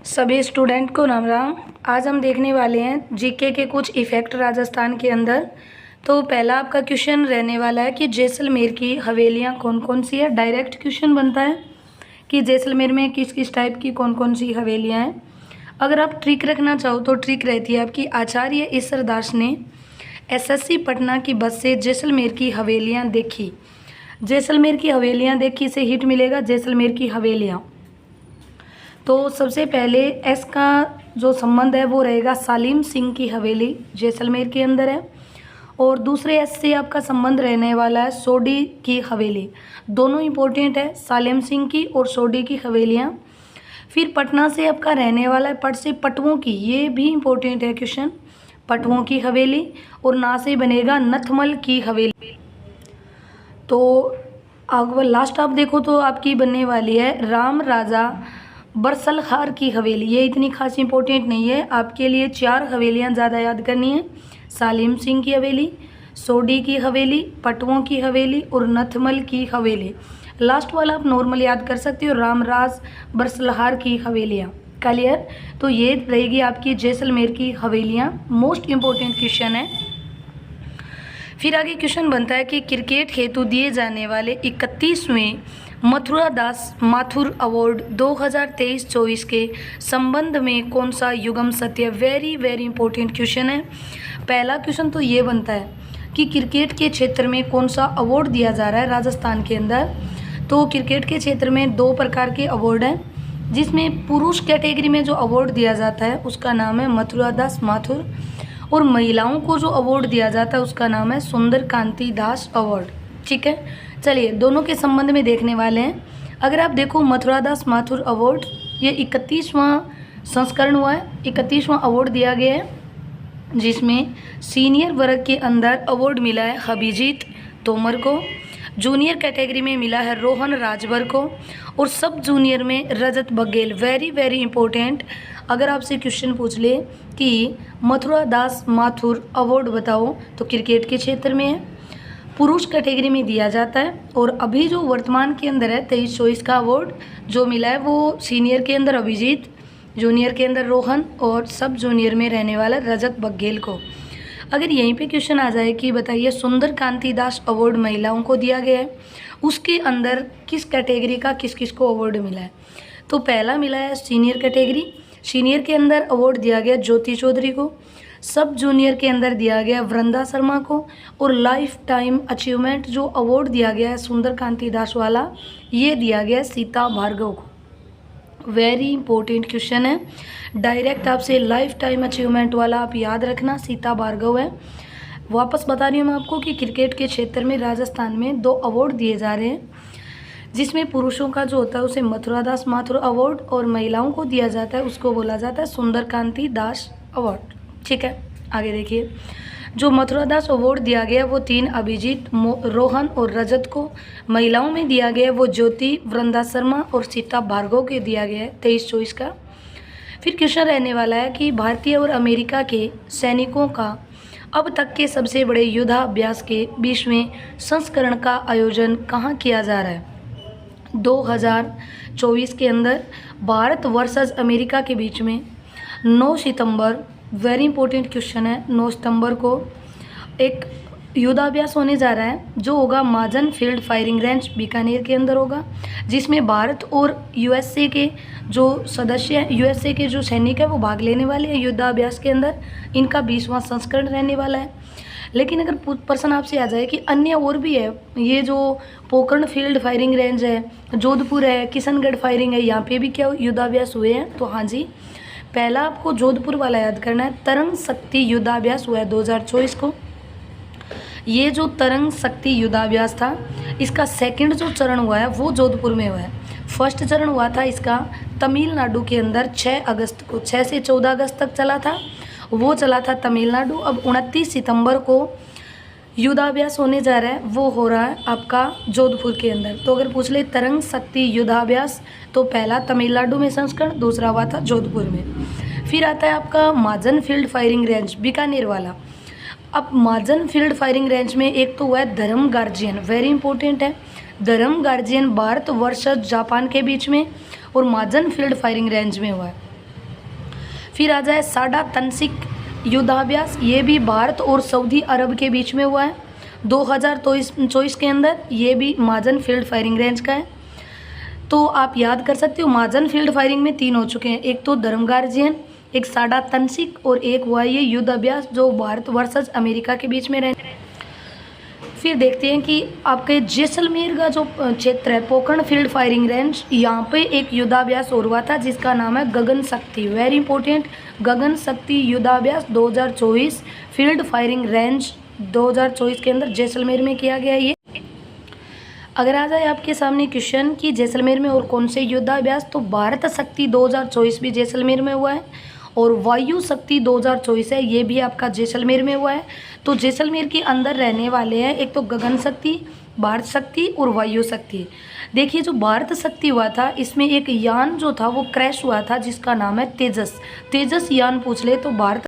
सभी स्टूडेंट को राम राम। आज हम देखने वाले हैं जीके के कुछ इफ़ेक्ट राजस्थान के अंदर। तो पहला आपका क्वेश्चन रहने वाला है कि जैसलमेर की हवेलियां कौन कौन सी है। डायरेक्ट क्वेश्चन बनता है कि जैसलमेर में किस किस टाइप की कौन कौन सी हवेलियां हैं। अगर आप ट्रिक रखना चाहो तो ट्रिक रहती है आपकी, आचार्य ईसरदास ने एसएससी पटना की बस से जैसलमेर की हवेलियाँ देखी। जैसलमेर की हवेलियाँ देखी से हिट मिलेगा जैसलमेर की हवेलियाँ। तो सबसे पहले एस का जो संबंध है वो रहेगा सालिम सिंह की हवेली जैसलमेर के अंदर है, और दूसरे एस से आपका संबंध रहने वाला है सोडी की हवेली। दोनों इंपॉर्टेंट है, सालिम सिंह की और सोडी की हवेलियाँ। फिर पटना से आपका रहने वाला है पट से पटवों की, ये भी इंपॉर्टेंट है क्वेश्चन, पटवों की हवेली। और ना से बनेगा नथमल की हवेली। तो अगर लास्ट आप देखो तो आपकी बनने वाली है राम राजा बरसलहार की हवेली। ये इतनी खास इंपॉर्टेंट नहीं है, आपके लिए 4 हवेलियाँ ज़्यादा याद करनी है। सालिम सिंह की हवेली, सोडी की हवेली, पटवों की हवेली और नथमल की हवेली। लास्ट वाला आप नॉर्मल याद कर सकते हो, रामराज बरसलहार की हवेलियाँ। क्लियर? तो ये रहेगी आपकी जैसलमेर की हवेलियाँ। मोस्ट इम्पोर्टेंट क्वेश्चन है। फिर आगे क्वेश्चन बनता है कि क्रिकेट हेतु दिए जाने वाले 31वें मथुरा दास माथुर अवार्ड 2023-24 के संबंध में कौन सा युगम सत्य। वेरी वेरी इंपॉर्टेंट क्वेश्चन है। पहला क्वेश्चन तो ये बनता है कि क्रिकेट के क्षेत्र में कौन सा अवार्ड दिया जा रहा है राजस्थान के अंदर। तो क्रिकेट के क्षेत्र में 2 प्रकार के अवार्ड हैं, जिसमें पुरुष कैटेगरी में जो अवार्ड दिया जाता है उसका नाम है मथुरा दास माथुर, और महिलाओं को जो अवार्ड दिया जाता है उसका नाम है सुंदर कांति दास अवार्ड। ठीक है, चलिए दोनों के संबंध में देखने वाले हैं। अगर आप देखो मथुरा दास माथुर अवार्ड, ये 31वां संस्करण हुआ है, 31वां अवार्ड दिया गया है, जिसमें सीनियर वर्ग के अंदर अवार्ड मिला है अभिजीत तोमर को, जूनियर कैटेगरी में मिला है रोहन राजभर को, और सब जूनियर में Rajat Baghel. Very very important. अगर आपसे क्वेश्चन पूछ ले कि मथुरा दास माथुर अवार्ड बताओ, तो क्रिकेट के क्षेत्र में है, पुरुष कैटेगरी में दिया जाता है, और अभी जो वर्तमान के अंदर है 23-24 का अवार्ड जो मिला है वो सीनियर के अंदर अभिजीत, जूनियर के अंदर रोहन और सब जूनियर में रहने वाला रजत बघेल को। अगर यहीं पे क्वेश्चन आ जाए कि बताइए सुंदर कांति दास अवार्ड महिलाओं को दिया गया है, उसके अंदर किस कैटेगरी का किस किस को अवार्ड मिला है। तो पहला मिला है सीनियर कैटेगरी, सीनियर के अंदर अवार्ड दिया गया ज्योति चौधरी को, सब जूनियर के अंदर दिया गया वृंदा शर्मा को, और लाइफ टाइम अचीवमेंट जो अवार्ड दिया गया है सुंदर कांति दास वाला, ये दिया गया सीता भार्गव को। वेरी इंपॉर्टेंट क्वेश्चन है, डायरेक्ट आपसे लाइफ टाइम अचीवमेंट वाला आप याद रखना, सीता भार्गव है। वापस बता रही हूँ मैं आपको कि क्रिकेट के क्षेत्र में राजस्थान में 2 अवार्ड दिए जा रहे हैं, जिसमें पुरुषों का जो होता है उसे मथुरा दास माथुर अवार्ड, और महिलाओं को दिया जाता है उसको बोला जाता है सुंदर कांति दास अवार्ड। ठीक है, आगे देखिए। जो मथुरा दास अवार्ड दिया गया वो 3 अभिजीत, रोहन और रजत को, महिलाओं में दिया गया वो ज्योति, वृंदा शर्मा और सीता भार्गव के दिया गया है 23-24 का। फिर क्वेश्चन रहने वाला है कि भारतीय और अमेरिका के सैनिकों का अब तक के सबसे बड़े युद्धाभ्यास के 20वें संस्करण का आयोजन कहाँ किया जा रहा है। 2024 के अंदर भारत वर्सेस अमेरिका के बीच में 9 सितंबर, वेरी इंपॉर्टेंट क्वेश्चन है, 9 सितंबर को एक युद्धाभ्यास होने जा रहा है, जो होगा माजन फील्ड फायरिंग रेंज बीकानेर के अंदर होगा, जिसमें भारत और यूएसए के जो सदस्य हैं, यूएसए के जो सैनिक है वो भाग लेने वाले हैं युद्धाभ्यास के अंदर। इनका 20वां संस्करण रहने वाला है। लेकिन अगर प्रश्न आपसे आ जाए कि अन्य और भी है, ये जो पोखरण फील्ड फायरिंग रेंज है, जोधपुर है, किशनगढ़ फायरिंग है, यहाँ पे भी क्या युद्धाभ्यास हुए हैं, तो हाँ जी, पहला आपको जोधपुर वाला याद करना है। तरंग शक्ति युद्धाभ्यास हुआ है 2024 को। ये जो तरंग शक्ति युद्धाभ्यास था, इसका सेकंड जो चरण हुआ है वो जोधपुर में हुआ है। फर्स्ट चरण हुआ था इसका तमिलनाडु के अंदर 6 अगस्त को, 6 से 14 अगस्त तक चला था, वो चला था तमिलनाडु। अब 29 सितंबर को युद्धाभ्यास होने जा रहा है, वो हो रहा है आपका जोधपुर के अंदर। तो अगर पूछ ले तरंग शक्ति युद्धाभ्यास, तो पहला तमिलनाडु में संस्करण, दूसरा हुआ था जोधपुर में। फिर आता है आपका माजन फील्ड फायरिंग रेंज बीकानेर वाला। अब माजन फील्ड फायरिंग रेंज में एक तो हुआ है धर्म गार्जियन, वेरी इंपॉर्टेंट है, धर्म गार्जियन भारत वर्सेस जापान के बीच में, और माजन फील्ड फायरिंग रेंज में हुआ है। फिर आ जाए साडा तनसिक युद्धाभ्यास, ये भी भारत और सऊदी अरब के बीच में हुआ है 2024 के अंदर। ये भी माजन फील्ड फायरिंग रेंज का है। तो आप याद कर सकते हो माजन फील्ड फायरिंग में 3 हो चुके हैं, एक तो धर्मगार्जियन, एक साडा तनसिक और एक हुआ ये युद्ध अभ्यास जो भारत वर्सेस अमेरिका के बीच में रहे। फिर देखते हैं कि आपके जैसलमेर का जो क्षेत्र है पोखरण फील्ड फायरिंग रेंज, यहाँ पे एक युद्धाभ्यास और हुआ था जिसका नाम है गगन शक्ति। वेरी इंपॉर्टेंट, गगन शक्ति युद्धाभ्यास 2024 फील्ड फायरिंग रेंज 2024 के अंदर जैसलमेर में किया गया ये। अगर आ जाए आपके सामने क्वेश्चन कि जैसलमेर में और कौन से युद्धाभ्यास, तो भारत शक्ति 2024 भी जैसलमेर में हुआ है और वायु शक्ति 2024 है, ये भी आपका जैसलमेर में हुआ है। तो जैसलमेर के अंदर रहने वाले हैं एक तो गगन शक्ति, भारत शक्ति और वायु शक्ति। देखिए जो भारत शक्ति हुआ था इसमें एक यान जो था वो क्रैश हुआ था जिसका नाम है तेजस। तेजस यान पूछ ले तो भारत